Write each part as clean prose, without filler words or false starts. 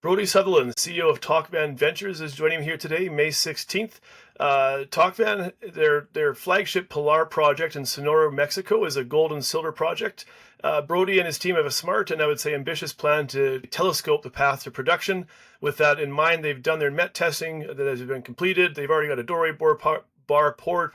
Brodie Sutherland, CEO of Tocvan Ventures, is joining me here today, May 16th. Tocvan, their flagship Pilar project in Sonora, Mexico, is a gold and silver project. Brodie and his team have a smart and I would say ambitious plan to telescope the path to production. With that in mind, they've done their MET testing that has been completed. They've already got a doorway bar poured,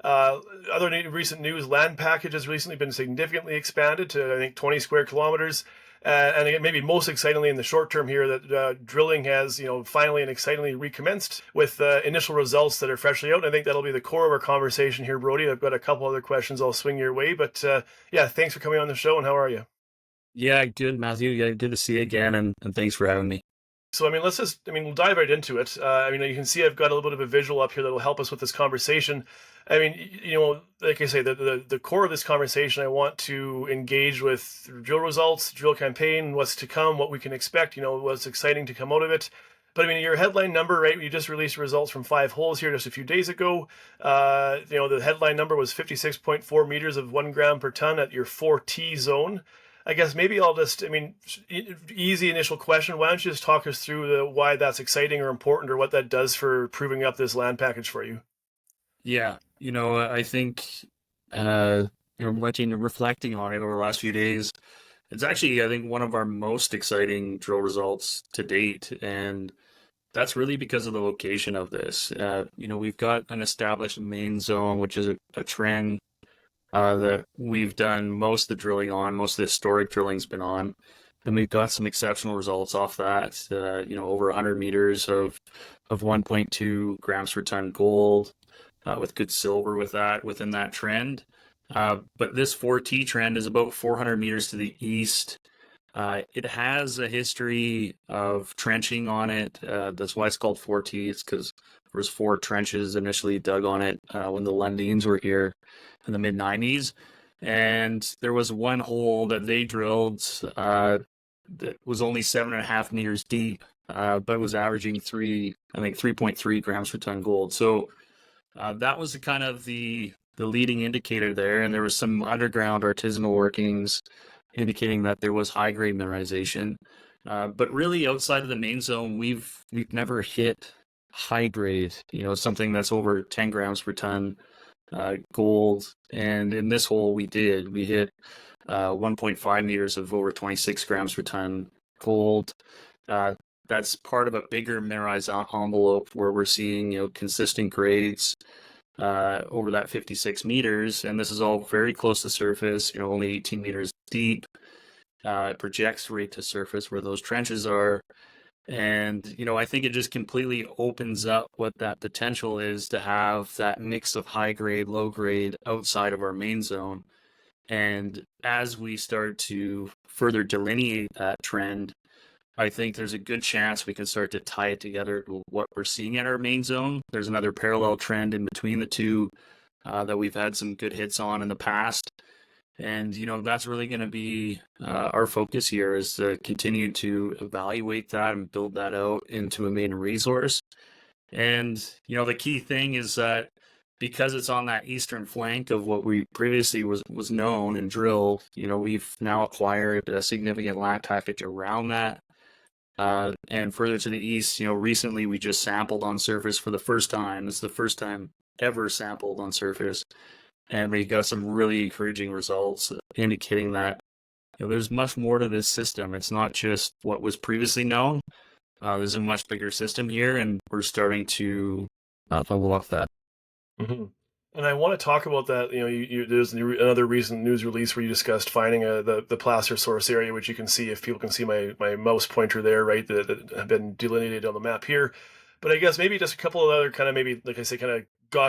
other recent news, land package has recently been significantly expanded to, I think, 20 square kilometers. And again, maybe most excitingly in the short term here, that drilling has, finally and excitingly recommenced with initial results that are freshly out. And I think that'll be the core of our conversation here, Brodie. I've got a couple other questions I'll swing your way, but yeah, thanks for coming on the show. And how are you? Yeah, good, Matthew. Yeah, good to see you again, and thanks for having me. So, we'll dive right into it. You can see I've got a little bit of a visual up here that will help us with this conversation. Like I say, the core of this conversation, I want to engage with drill results, drill campaign, what's to come, what we can expect, what's exciting to come out of it. But your headline number, right? You just released results from 5 holes here just a few days ago. The headline number was 56.4 meters of 1 gram per ton at your 4T zone. I guess maybe I'll just, easy initial question. Why don't you just talk us through why that's exciting or important or what that does for proving up this land package for you? Yeah, I think, reflecting on it over the last few days, it's actually, I think, one of our most exciting drill results to date. And that's really because of the location of this. We've got an established main zone, which is a trend that we've done most of the drilling on, most of the historic drilling's been on. And we've got some exceptional results off that, over 100 meters of 1.2 grams per ton gold, with good silver within that trend. But this 4T trend is about 400 meters to the east. It has a history of trenching on it. That's why it's called 4T. It's because there was 4 trenches initially dug on it when the Lundins were here in the mid-90s. And there was one hole that they drilled that was only 7.5 meters deep, but was averaging 3.3 grams per ton gold. So that was the leading indicator there. And there was some underground artisanal workings indicating that there was high-grade mineralization. But really, outside of the main zone, we've never hit high-grade, something that's over 10 grams per ton gold. And in this hole, we did. We hit 1.5 meters of over 26 grams per ton gold. That's part of a bigger mineralized envelope where we're seeing, consistent grades over that 56 meters. And this is all very close to surface, only 18 meters deep. It projects right to surface where those trenches are. And, I think it just completely opens up what that potential is to have that mix of high grade, low grade outside of our main zone. And as we start to further delineate that trend, I think there's a good chance we can start to tie it together to what we're seeing at our main zone. There's another parallel trend in between the two that we've had some good hits on in the past. And, that's really going to be our focus here, is to continue to evaluate that and build that out into a main resource. And, the key thing is that because it's on that eastern flank of what we previously was known and drilled, we've now acquired a significant land package around that. And further to the east, recently we just sampled on surface for the first time. It's the first time ever sampled on surface. And we got some really encouraging results indicating that there's much more to this system. It's not just what was previously known. There's a much bigger system here, and we're starting to level up that. Mm-hmm. And I want to talk about that. There's another recent news release where you discussed finding the placer source area, which you can see if people can see my mouse pointer there, right? That have been delineated on the map here. But I guess maybe just a couple of other kind of, maybe, like I say, kind of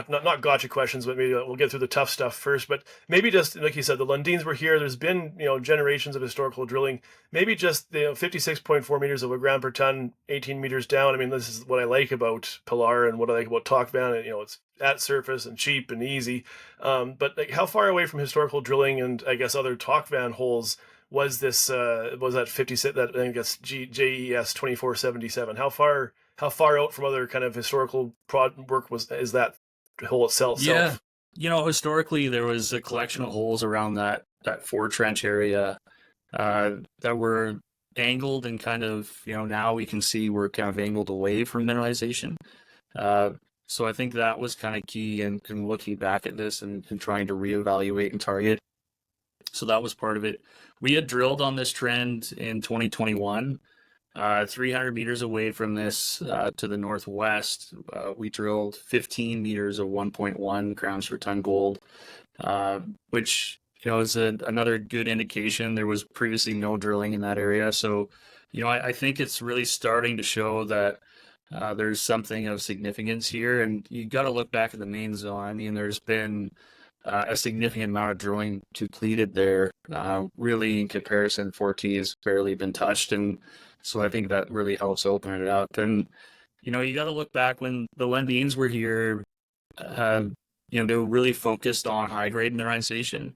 not gotcha questions, but maybe we'll get through the tough stuff first. But maybe just, like you said, the Lundins were here. There's been, generations of historical drilling. Maybe just, 56.4 meters of a gram per ton, 18 meters down. This is what I like about Pilar and what I like about Tocvan. It's at surface and cheap and easy. But how far away from historical drilling and I guess other Tocvan holes was this was that 50 that I think that's JES 2477? How far out from other kind of historical work is that hole itself? Yeah. Historically, there was a collection of holes around that four trench area that were angled and kind of, now we can see we're kind of angled away from mineralization. So I think that was kind of key in looking back at this and trying to reevaluate and target. So that was part of it. We had drilled on this trend in 2021, 300 meters away from this to the northwest. We drilled 15 meters of 1.1 grams per ton gold, which is another good indication. There was previously no drilling in that area. So, I think it's really starting to show that there's something of significance here. And you got to look back at the main zone. I mean, there's been a significant amount of drilling completed there. Really, in comparison, 4T has barely been touched. And so I think that really helps open it up. And, you got to look back when the Lundins were here, they were really focused on high-grade mineralization,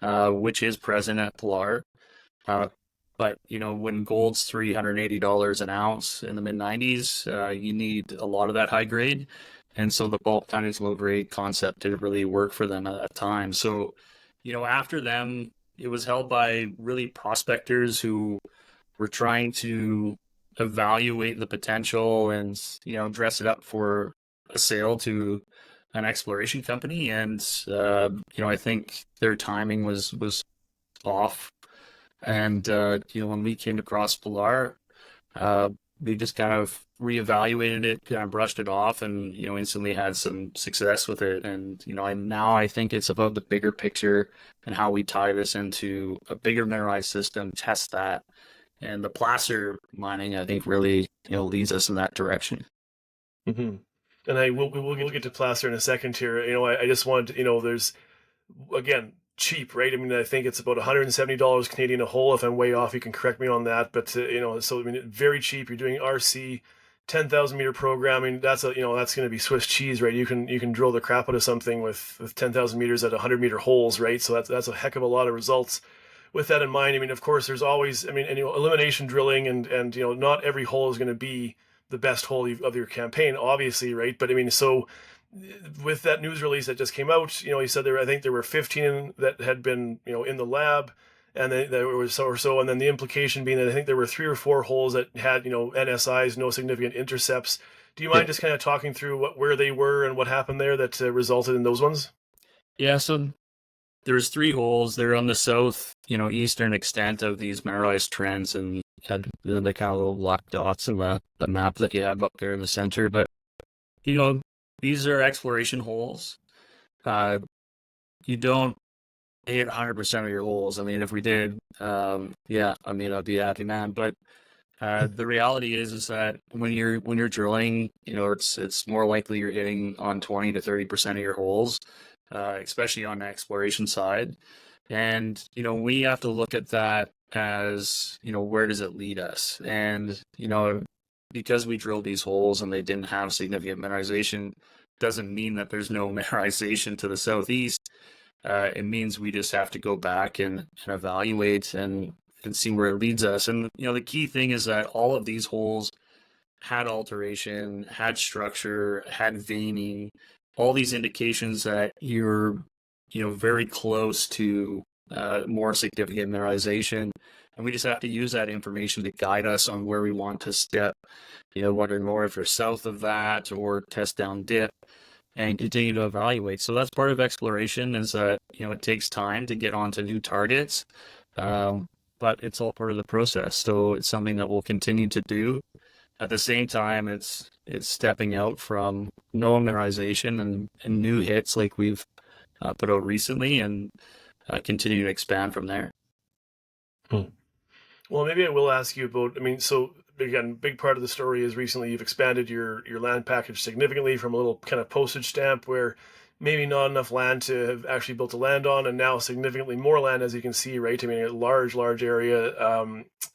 which is present at Pilar. But, when gold's $380 an ounce in the mid-90s, you need a lot of that high grade. And so the bulk tonnage low grade concept didn't really work for them at that time. So, after them, it was held by really prospectors who were trying to evaluate the potential and, dress it up for a sale to an exploration company. And, I think their timing was off. And, when we came across Pilar, we just kind of reevaluated it, kind of brushed it off, and, instantly had some success with it. And, I think it's about the bigger picture and how we tie this into a bigger mineralized system, test that. And the placer mining, I think, really, leads us in that direction. Mm-hmm. And we'll get to placer in a second here. I just wanted to, there's, again, cheap, right? I mean, I think it's about $170 Canadian a hole. If I'm way off, you can correct me on that. But so I mean, very cheap. You're doing RC, 10,000 meter programming. That's that's going to be Swiss cheese, right? You can drill the crap out of something with 10,000 meters at 100-meter holes, right? So that's a heck of a lot of results. With that in mind, I mean, of course, there's always, elimination drilling, and not every hole is going to be the best hole of your campaign, obviously, right? But I mean, so with that news release that just came out, he said I think there were 15 that had been, in the lab, and then there was so or so, and then the implication being that I think there were 3 or 4 holes that had, NSIs, no significant intercepts. Do you mind just kind of talking through where they were and what happened there that resulted in those ones? Yeah, so there's 3 holes. They're on the south, eastern extent of these mineralized trends, and had the kind of little black dots in the map that you have up there in the center. But, these are exploration holes. You don't hit 100% of your holes. I mean, if we did, I'd be a happy man. But the reality is that when you're drilling, it's more likely you're hitting on 20 to 30% of your holes, especially on the exploration side. And we have to look at that as where does it lead us? And because we drilled these holes and they didn't have significant mineralization, doesn't mean that there's no mineralization to the southeast. It means we just have to go back and evaluate and see where it leads us. And, the key thing is that all of these holes had alteration, had structure, had veining, all these indications that you're, very close to more significant mineralization. And we just have to use that information to guide us on where we want to step, whether more if we're south of that or test down dip and continue to evaluate. So that's part of exploration, is that, it takes time to get onto new targets, but it's all part of the process. So it's something that we'll continue to do. At the same time, it's stepping out from no mineralization and new hits like we've put out recently, and continue to expand from there. Well, maybe I will ask you about, so again, big part of the story is recently you've expanded your land package significantly from a little kind of postage stamp where maybe not enough land to have actually built a land on, and now significantly more land, as you can see, right? I mean, a large area.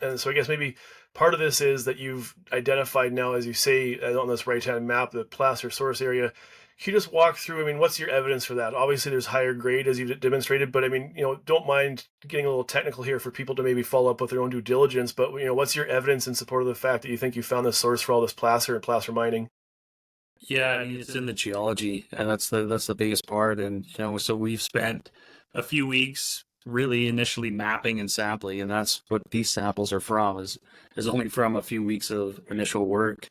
And so I guess maybe part of this is that you've identified now, as you say, on this right-hand map, the placer source area. Can you just walk through, I mean, what's your evidence for that? Obviously, there's higher grade as you demonstrated, but I mean, don't mind getting a little technical here for people to maybe follow up with their own due diligence, but, what's your evidence in support of the fact that you think you found the source for all this placer and placer mining? Yeah, I mean, it's in the geology, and that's the biggest part. And so we've spent a few weeks really initially mapping and sampling, and that's what these samples are from. Is only from a few weeks of initial work.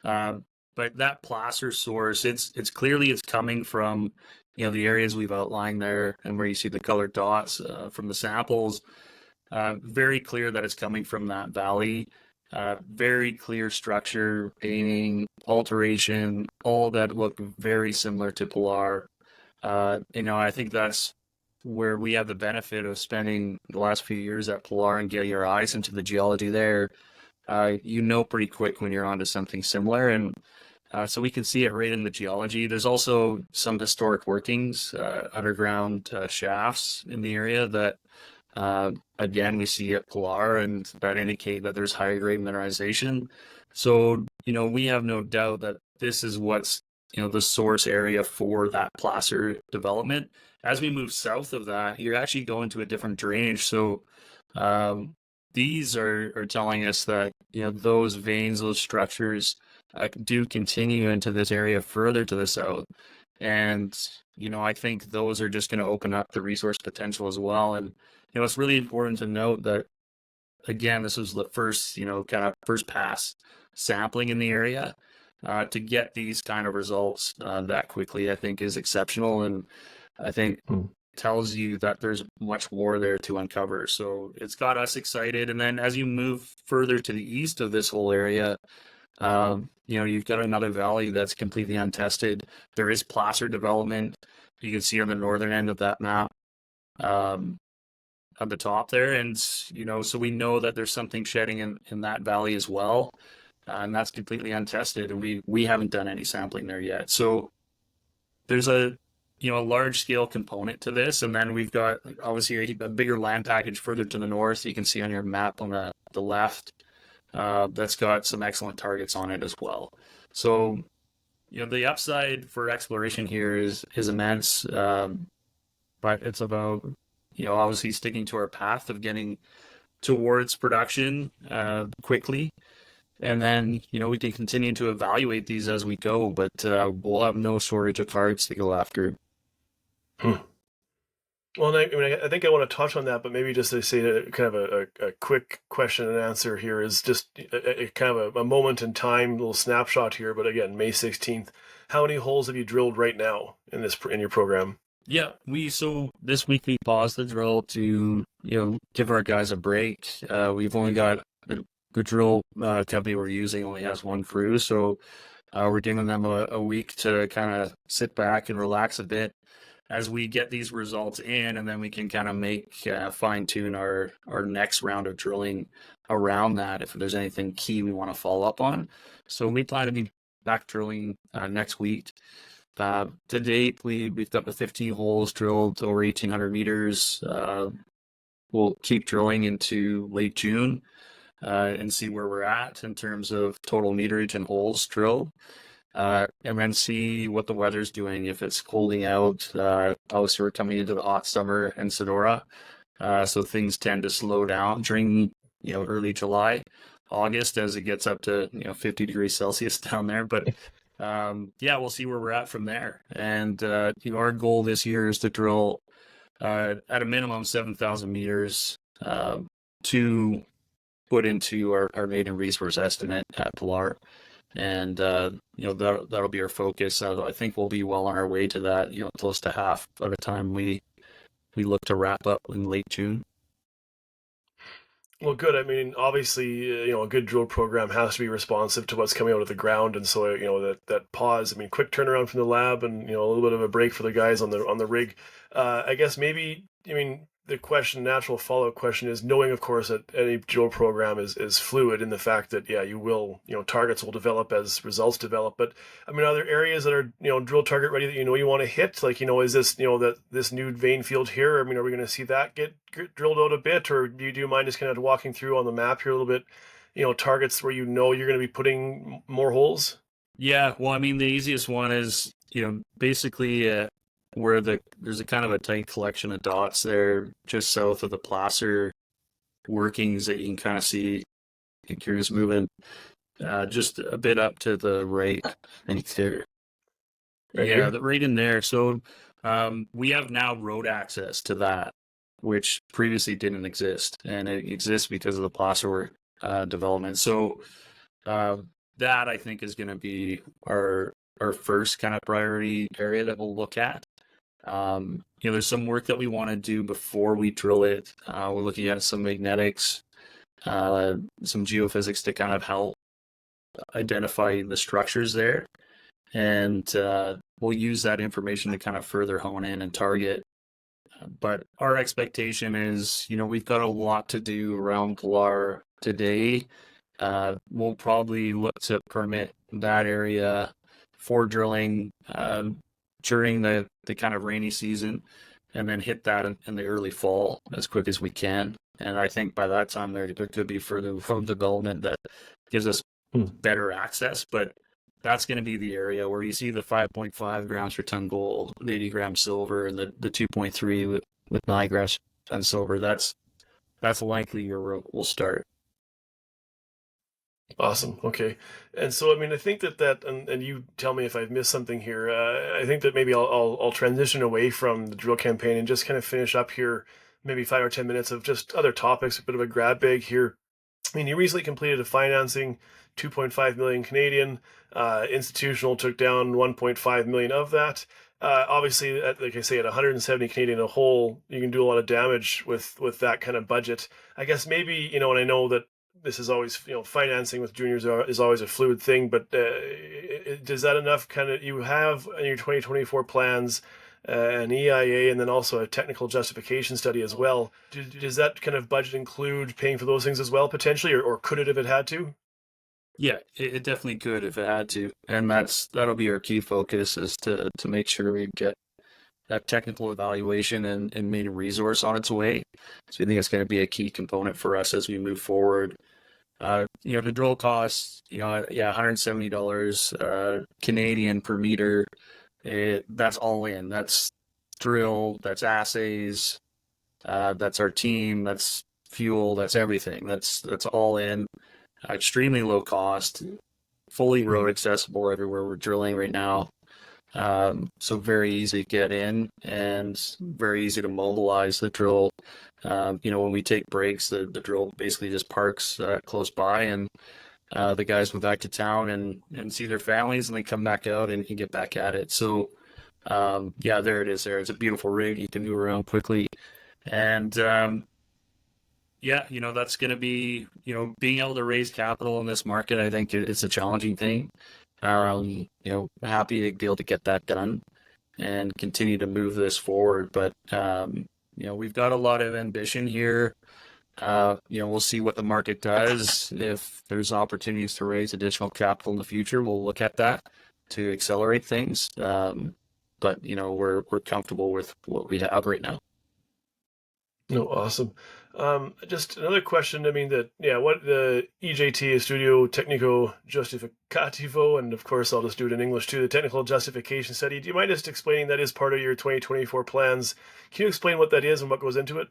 Uh, but that placer source, it's clearly it's coming from the areas we've outlined there, and where you see the colored dots from the samples. Very clear that it's coming from that valley. Very clear structure, painting, alteration, all that look very similar to Pilar. I think that's where we have the benefit of spending the last few years at Pilar and getting our eyes into the geology there. Pretty quick when you're onto something similar, and so we can see it right in the geology. There's also some historic workings, underground shafts in the area that again, we see at Pilar, and that indicate that there's higher grade mineralization. So, we have no doubt that this is what's, the source area for that placer development. As we move south of that, you're actually going to a different drainage. So, these are telling us that, those veins, those structures do continue into this area further to the south. And, I think those are just going to open up the resource potential as well. And, it's really important to note that, again, this was the first, kind of first pass sampling in the area. To get these kind of results that quickly, I think is exceptional. And I think tells you that there's much more there to uncover. So it's got us excited. And then as you move further to the east of this whole area, you've got another valley that's completely untested. There is placer development. You can see on the northern end of that map. At the top there, and so we know that there's something shedding in that valley as well, and that's completely untested, and we haven't done any sampling there yet. So there's a large scale component to this, and then we've got obviously a bigger land package further to the north. You can see on your map on the left that's got some excellent targets on it as well. So the upside for exploration here is immense, but it's about obviously sticking to our path of getting towards production quickly. And then, we can continue to evaluate these as we go, but we'll have no shortage of targets to go after. Well, I think I want to touch on that, but maybe just to say kind of a quick question and answer here is just a kind of a moment in time, little snapshot here. But again, May 16th, how many holes have you drilled right now in your program? Yeah, so this week we paused the drill to, give our guys a break. We've only got the drill company we're using only has one crew, so we're giving them a week to kind of sit back and relax a bit as we get these results in, and then we can kind of make fine tune our next round of drilling around that if there's anything key we want to follow up on. So we plan to be back drilling next week. To date, we've got the 15 holes drilled over 1,800 meters. We'll keep drilling into late June and see where we're at in terms of total meterage and holes drilled. And then see what the weather's doing, if it's holding out. Obviously, we're coming into the hot summer in Sonora, so things tend to slow down during early July, August, as it gets up to 50 degrees Celsius down there. But we'll see where we're at from there. And our goal this year is to drill at a minimum 7,000 meters to put into our maiden resource estimate at Pilar. And that'll be our focus. I think we'll be well on our way to that, close to half by the time we look to wrap up in late June. Well, good. I mean, obviously, a good drill program has to be responsive to what's coming out of the ground, and so that pause. I mean, quick turnaround from the lab, and a little bit of a break for the guys on the rig. I guess maybe the natural follow-up question is, knowing, of course, that any drill program is fluid in the fact that, you will, targets will develop as results develop. But, I mean, are there areas that are, drill target ready that you want to hit? Like, is this, that this new vein field here, I mean, are we going to see that get drilled out a bit? Or do you mind just kind of walking through on the map here a little bit, targets where you're going to be putting more holes? Yeah, well, I mean, the easiest one is basically where there's a kind of a tight collection of dots there just south of the placer workings that you can kind of see. I think you're just moving just a bit up to the right. I think there. Right Yeah, here? right in there. So we have now road access to that, which previously didn't exist, and it exists because of the plasterwork development. So uh, that I think is going to be our first kind of priority area that we'll look at. There's some work that we want to do before we drill it. We're looking at some magnetics, some geophysics to kind of help identify the structures there. And we'll use that information to kind of further hone in and target. But our expectation is, we've got a lot to do around Pilar today. We'll probably look to permit that area for drilling during the kind of rainy season, and then hit that in the early fall as quick as we can. And I think by that time there could be further road development that gives us better access, but that's going to be the area where you see the 5.5 grams per ton gold, 80 grams silver, and the 2.3 with 9 grams per ton silver. That's likely where we'll start. Awesome. Okay. And so, I mean, I think that and you tell me if I've missed something here. I think that maybe I'll transition away from the drill campaign and just kind of finish up here, maybe 5 or 10 minutes of just other topics, a bit of a grab bag here. I mean, you recently completed a financing, 2.5 million Canadian. Institutional took down 1.5 million of that. Obviously, like I say, at 170 Canadian a whole, you can do a lot of damage with that kind of budget. I guess maybe, and I know that this is always, financing with juniors is always a fluid thing, but does that enough kind of, you have in your 2024 plans an EIA and then also a technical justification study as well. Does that kind of budget include paying for those things as well, potentially, or could it if it had to? Yeah, it definitely could if it had to. And that'll be our key focus, is to make sure we get that technical evaluation and main resource on its way. So I think it's going to be a key component for us as we move forward. The drill costs, $170 Canadian per meter. That's all in. That's drill, that's assays, that's our team, that's fuel, that's everything. That's all in. Extremely low cost, fully road accessible everywhere we're drilling right now. So very easy to get in and very easy to mobilize the drill. When we take breaks, the drill basically just parks close by, and the guys move back to town and see their families, and they come back out and get back at it. So, there it is there. It's a beautiful rig. You can move around quickly. And, that's going to be, being able to raise capital in this market, I think it's a challenging thing. Happy to be able to get that done and continue to move this forward. But, we've got a lot of ambition here. We'll see what the market does. If there's opportunities to raise additional capital in the future, we'll look at that to accelerate things. But we're comfortable with what we have right now. No, awesome. Just another question. I mean, what the EJT, Estudio Técnico Justificativo, and of course I'll just do it in English too, the Technical Justification Study. Do you mind just explaining that is part of your 2024 plans? Can you explain what that is and what goes into it?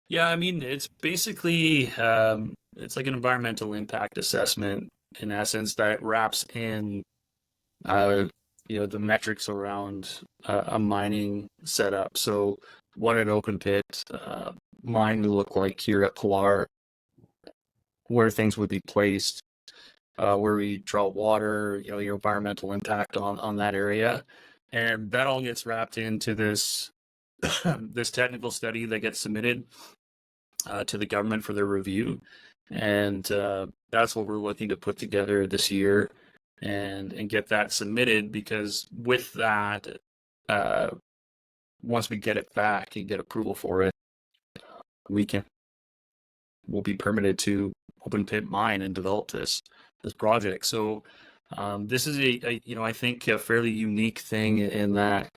Yeah, I mean, it's basically, it's like an environmental impact assessment in essence that wraps in, the metrics around a mining setup. So what an open pit mine would look like here at Pilar, where things would be placed, where we draw water, your environmental impact on that area. And that all gets wrapped into this this technical study that gets submitted to the government for their review. And that's what we're looking to put together this year and get that submitted, because with that, once we get it back and get approval for it, we'll be permitted to open pit mine and develop this project. So this is I think a fairly unique thing in that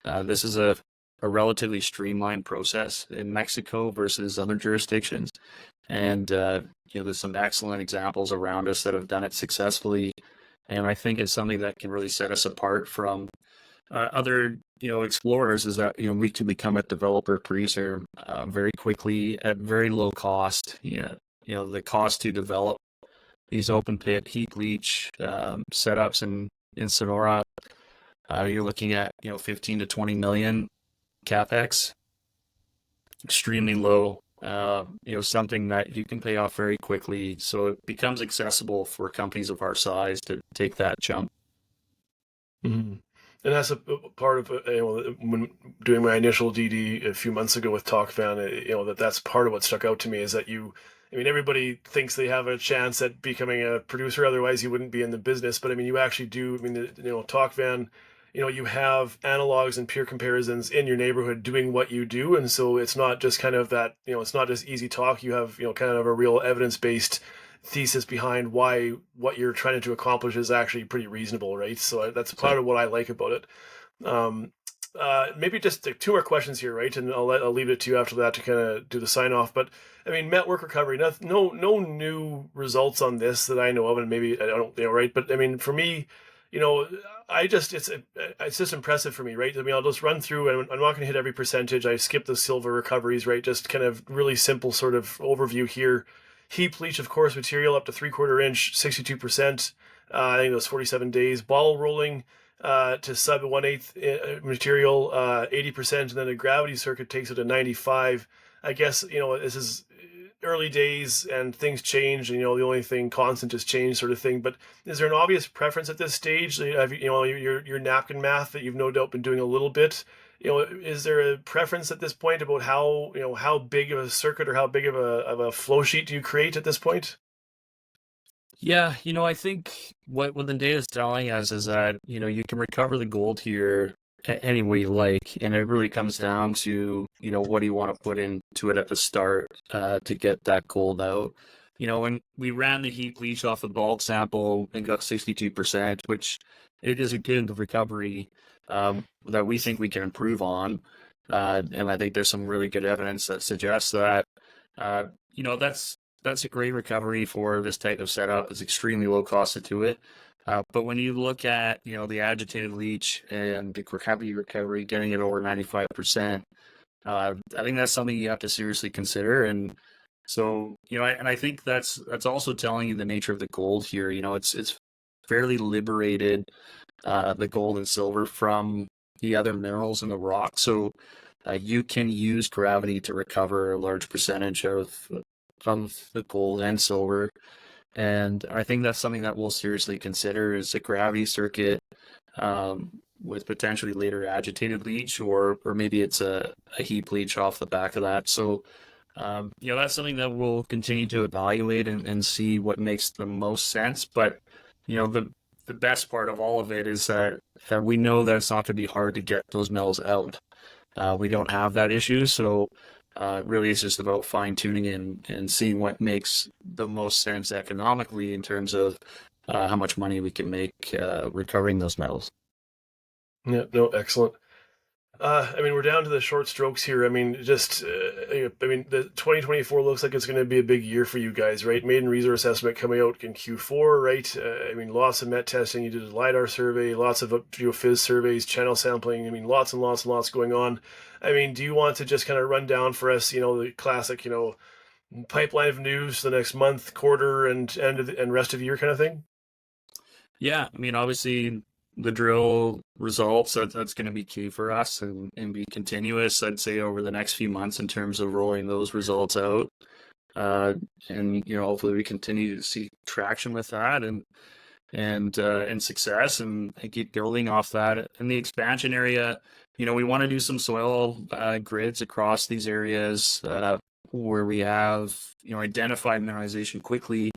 this is a relatively streamlined process in Mexico versus other jurisdictions. And there's some excellent examples around us that have done it successfully. And I think it's something that can really set us apart from other explorers, is that we can become a developer producer very quickly at very low cost. The cost to develop these open pit heap leach setups in Sonora, you're looking at 15 to 20 million capex, extremely low. Something that you can pay off very quickly, so it becomes accessible for companies of our size to take that jump. Mm-hmm. And that's a part of when doing my initial DD a few months ago with Tocvan. That's part of what stuck out to me is that everybody thinks they have a chance at becoming a producer, otherwise you wouldn't be in the business. But you actually do. Tocvan, you have analogues and peer comparisons in your neighborhood doing what you do, and so it's not just kind of that. It's not just easy talk. You have kind of a real evidence-based thesis behind why what you're trying to accomplish is actually pretty reasonable, right? So that's part of what I like about it. Maybe just two more questions here, right? And I'll leave it to you after that to kind of do the sign off. But met work recovery, no new results on this that I know of, and maybe I don't, right? But for me, it's just impressive for me, right? I'll just run through, and I'm not going to hit every percentage. I skipped the silver recoveries, right? Just kind of really simple sort of overview here. Heap leach of coarse material up to 3/4 inch, 62%. I think it was 47 days. Ball rolling to sub 1/8 material, 80%, and then the gravity circuit takes it to 95. I guess this is early days and things change. The only thing constant is change, sort of thing. But is there an obvious preference at this stage? Your napkin math that you've no doubt been doing a little bit. Is there a preference at this point about how big of a circuit or how big of a flow sheet do you create at this point? Yeah, I think what the data is telling us is that you can recover the gold here any way you like, and it really comes down to what do you want to put into it at the start to get that gold out. When we ran the heap leach off the bulk sample and got 62%, which it is a good recovery that we think we can improve on. And I think there's some really good evidence that suggests that, that's a great recovery for this type of setup. It's extremely low cost to do it. But when you look at, the agitated leach and the heavy recovery, getting it over 95%, I think that's something you have to seriously consider. And so, I think that's also telling you the nature of the gold here. It's fairly liberated, the gold and silver from the other minerals in the rock. So you can use gravity to recover a large percentage of the gold and silver. And I think that's something that we'll seriously consider is a gravity circuit with potentially later agitated leach, or maybe it's a heap leach off the back of that. So, that's something that we'll continue to evaluate and see what makes the most sense. But, the best part of all of it is that we know that it's not going to be hard to get those metals out. We don't have that issue, so really it's just about fine-tuning and seeing what makes the most sense economically in terms of how much money we can make recovering those metals. Yeah, no, excellent. We're down to the short strokes here. The 2024 looks like it's going to be a big year for you guys, right? Maiden resource estimate coming out in Q4, right? Lots of met testing. You did a LiDAR survey, lots of geophys surveys, channel sampling. Lots and lots and lots going on. Do you want to just kind of run down for us, the classic, pipeline of news the next month, quarter, and rest of the year kind of thing? Yeah, obviously the drill results, that's going to be key for us and be continuous, I'd say, over the next few months in terms of rolling those results out. And hopefully we continue to see traction with that and success and keep building off that. In the expansion area, we want to do some soil grids across these areas where we have identified mineralization quickly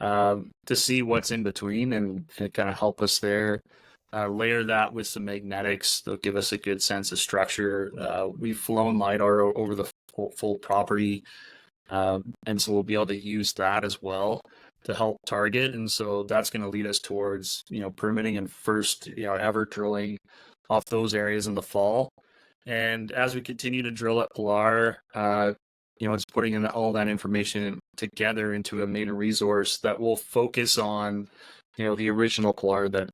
to see what's in between and kind of help us there. Layer that with some magnetics. They'll give us a good sense of structure. We've flown LiDAR over the full property, and so we'll be able to use that as well to help target. And so that's going to lead us towards permitting and first ever drilling off those areas in the fall. And as we continue to drill at Pilar, it's putting in all that information together into a maiden resource that will focus on the original Pilar that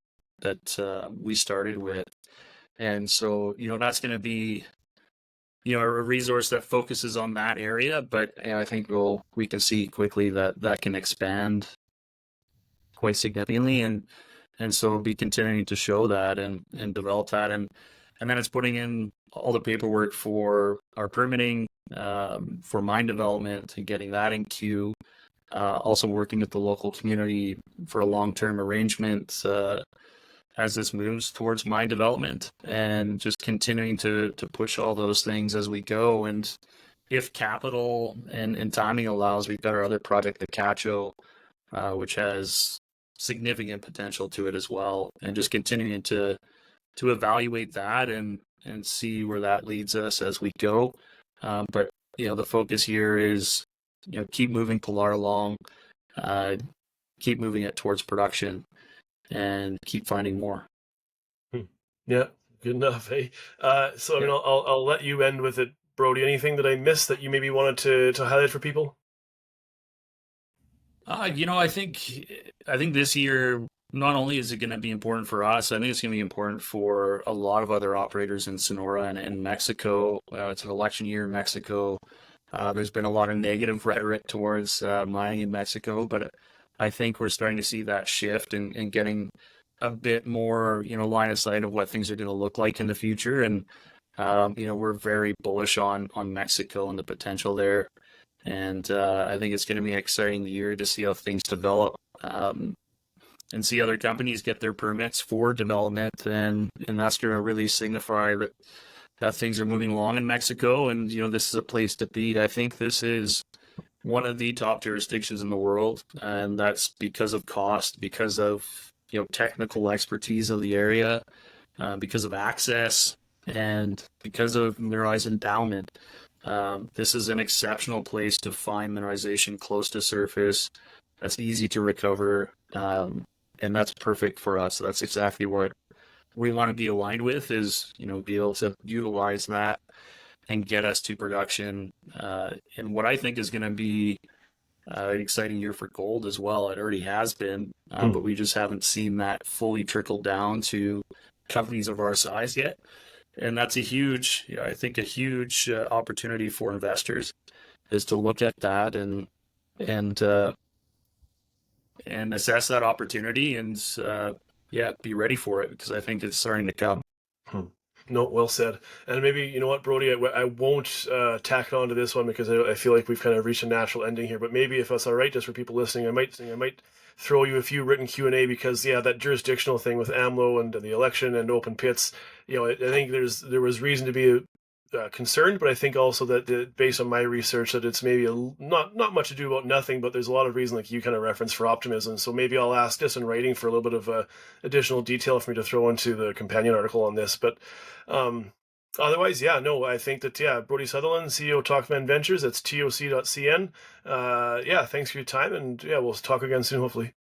we started with. And so, that's going to be, a resource that focuses on that area. But I think we can see quickly that can expand quite significantly. And so we'll be continuing to show that and develop that. And then it's putting in all the paperwork for our permitting, for mine development and getting that in queue. Also working with the local community for a long-term arrangement as this moves towards mine development, and just continuing to push all those things as we go. And if capital and timing allows, we've got our other project, the Cacho, which has significant potential to it as well, and just continuing to evaluate that and see where that leads us as we go. But the focus here is keep moving Pilar along, keep moving it towards production, and keep finding more. Yeah, good enough. Hey, so I mean, I'll let you end with it, Brodie. Anything that I missed that you maybe wanted to highlight for people? I think this year, not only is it going to be important for us, I think it's going to be important for a lot of other operators in Sonora and in Mexico. It's an election year in Mexico. There's been a lot of negative rhetoric towards mining in Mexico, but I think we're starting to see that shift and getting a bit more, line of sight of what things are going to look like in the future. And, we're very bullish on Mexico and the potential there. And I think it's going to be an exciting year to see how things develop, and see other companies get their permits for development. And that's going to really signify that things are moving along in Mexico. And, this is a place to be. I think this is one of the top jurisdictions in the world. And that's because of cost, because of, technical expertise of the area, because of access, and because of mineralized endowment. This is an exceptional place to find mineralization close to surface that's easy to recover, and that's perfect for us. That's exactly what we want to be aligned with, is be able to utilize that and get us to production, and what I think is going to be an exciting year for gold as well. It already has been, but we just haven't seen that fully trickle down to companies of our size yet. And that's a huge opportunity for investors, is to look at that and assess that opportunity and be ready for it, because I think it's starting to come. No, well said. And maybe, you know what, Brodie, I won't tack on to this one, because I feel like we've kind of reached a natural ending here. But maybe, if that's all right, just for people listening, I might throw you a few written Q&A, because that jurisdictional thing with AMLO and the election and open pits, I think there was reason to be concerned, but I think also that based on my research, that it's maybe not much to do about nothing, but there's a lot of reason, like you kind of referenced, for optimism. So maybe I'll ask this in writing for a little bit of additional detail for me to throw into the companion article on this. But otherwise, I think that, Brodie Sutherland, CEO of Tocvan Ventures, that's toc.cn. Thanks for your time, and we'll talk again soon, hopefully.